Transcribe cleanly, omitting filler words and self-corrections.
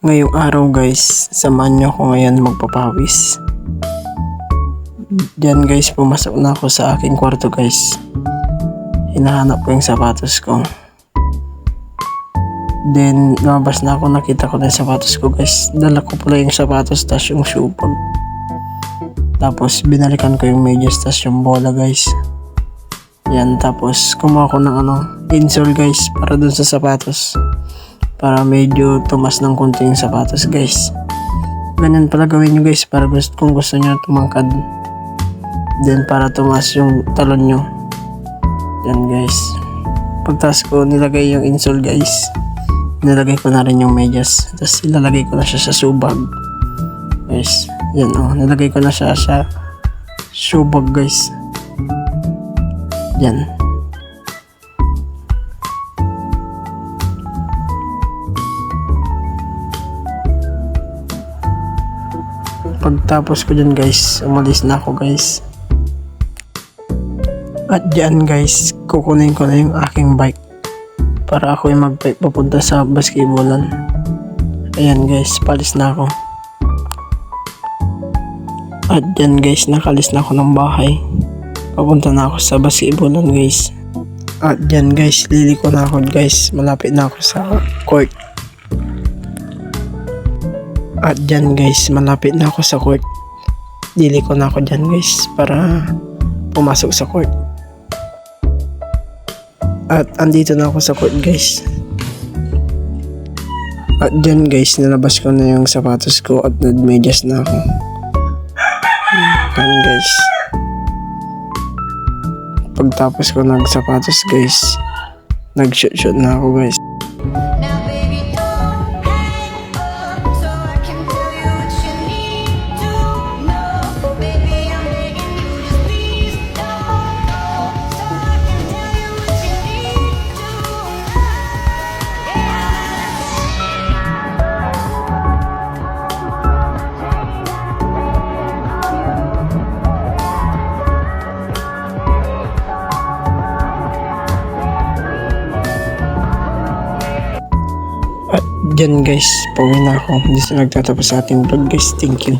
Ngayong araw guys, samahan nyo ako ngayon magpapawis. Diyan guys, pumasok na ako sa aking kwarto guys. Hinahanap ko yung sapatos ko. Then lumabas na ako, nakita ko na yung sapatos ko guys. Dala ko pala yung sapatos tas yung shoe bag. Tapos binalikan ko yung medyas tas yung bola guys. Yan, tapos kumuha ko ng insole guys para dun sa sapatos. Para medyo tumas ng konti yung sapatos guys. Ganyan pala gawin nyo guys para kung gusto nyo tumangkad. Then para tumas yung talon nyo. Yan guys. Pagtas ko nilagay yung insole guys, nilagay ko na rin yung medyas. Tapos ilalagay ko na siya sa subag guys. Yan nilagay ko na siya sa subag guys. Yan. Pagtapos ko dyan guys, umalis na ako guys. At dyan guys, kukunin ko na yung aking bike para ako yung mag-bike papunta sa basketballan. Ayan guys, palis na ako. At dyan guys, nakalis na ako ng bahay. Papunta na ako sa basketballan guys. At dyan guys, liliko na ako guys. Malapit na ako sa court. At dyan guys, malapit na ako sa court. Liliko na ako dyan guys para pumasok sa court. At andito na ako sa court guys. At dyan guys, nalabas ko na yung sapatos ko at nagmedyas na ako. Yan guys. Pagtapos ko ng sapatos guys, nag-shoot na ako guys. At dyan guys, pauwi na ako. Dito nagtatapos sa ating vlog guys. Thank you.